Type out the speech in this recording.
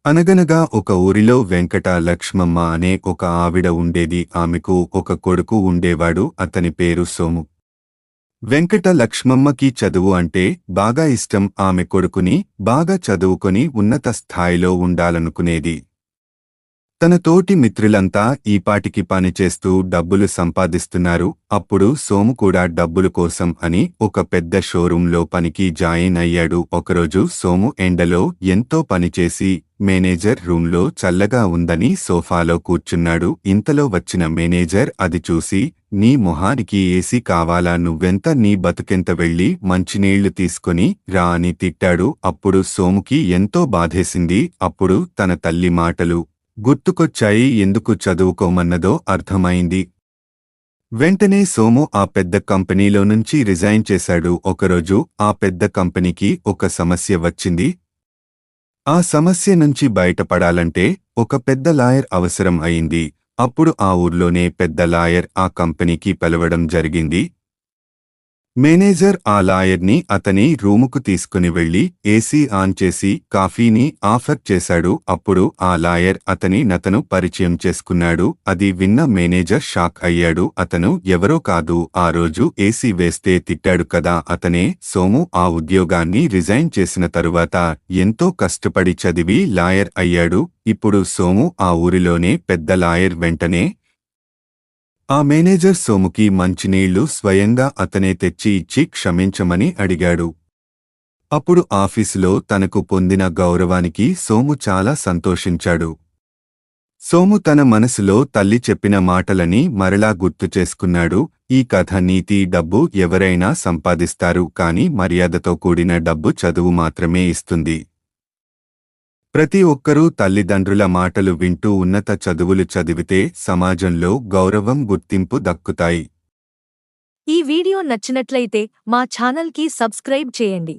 అనగనగా ఒక ఊరిలో వెంకట లక్ష్మమ్మ అనే ఒక ఆవిడ ఉండేది. ఆమెకు ఒక కొడుకు ఉండేవాడు. అతని పేరు సోము. వెంకట లక్ష్మమ్మకి చదువు అంటే బాగా ఇష్టం. ఆమె కొడుకుని బాగా చదువుకొని ఉన్నత స్థాయిలో ఉండాలనుకునేది. తన తోటి మిత్రులంతా ఈపాటికి పనిచేస్తూ డబ్బులు సంపాదిస్తున్నారు. అప్పుడు సోము కూడా డబ్బుల కోసం అని ఒక పెద్ద షోరూంలో పనికి జాయిన్ అయ్యాడు. ఒకరోజు సోము ఎండలో ఎంతో పనిచేసి మేనేజర్ రూంలో చల్లగా ఉందని సోఫాలో కూర్చున్నాడు. ఇంతలో వచ్చిన మేనేజర్ అది చూసి, నీ మొహానికి ఏసీ కావాలా? నువ్వెంత, నీ బతుకెంత, వెళ్ళి మంచినీళ్లు తీసుకొని రా అని తిట్టాడు. అప్పుడు సోముకి ఎంతో బాధేసింది. అప్పుడు తన తల్లి మాటలు గుర్తుకొచ్చాయి. ఎందుకు చదువుకోమన్నదో అర్థమైంది. వెంటనే సోము ఆ పెద్ద కంపెనీలో నుంచి రిజైన్ చేశాడు. ఒకరోజు ఆ పెద్ద కంపెనీకి ఒక సమస్య వచ్చింది. ఆ సమస్య నుంచి బయటపడాలంటే ఒక పెద్ద లాయర్ అవసరం అయింది. అప్పుడు ఆ ఊర్లోనే పెద్ద లాయర్ ఆ కంపెనీకి పిలవడం జరిగింది. మేనేజర్ ఆ లాయర్ని అతని రూముకు తీసుకుని వెళ్లి ఏసీ ఆన్ చేసి కాఫీని ఆఫర్ చేశాడు. అప్పుడు ఆ లాయర్ నతను పరిచయం చేసుకున్నాడు. అది విన్న మేనేజర్ షాక్ అయ్యాడు. అతను ఎవరో కాదు, ఆ రోజు ఏసీ వేస్తే తిట్టాడు కదా, అతనే. సోము ఆ ఉద్యోగాన్ని రిజైన్ చేసిన తరువాత ఎంతో కష్టపడి చదివి లాయర్ అయ్యాడు. ఇప్పుడు సోము ఆ ఊరిలోనే పెద్ద లాయర్. వెంటనే ఆ మేనేజర్ సోముకి మంచినీళ్లు స్వయంగా అతనే తెచ్చి ఇచ్చి క్షమించమని అడిగాడు. అప్పుడు ఆఫీసులో తనకు పొందిన గౌరవానికి సోము చాలా సంతోషించాడు. సోము తన మనసులో తల్లి చెప్పిన మాటలని మరలా గుర్తు చేసుకున్నాడు. ఈ కథ నీతి: డబ్బు ఎవరైనా సంపాదిస్తారు, కానీ మర్యాదతో కూడిన డబ్బు చదువు మాత్రమే ఇస్తుంది. ప్రతి ఒక్కరూ తల్లిదండ్రుల మాటలు వింటూ ఉన్నత చదువులు చదివితే సమాజంలో గౌరవం, గుర్తింపు దక్కుతాయి. ఈ వీడియో నచ్చినట్లయితే మా ఛానల్కి సబ్స్క్రైబ్ చేయండి.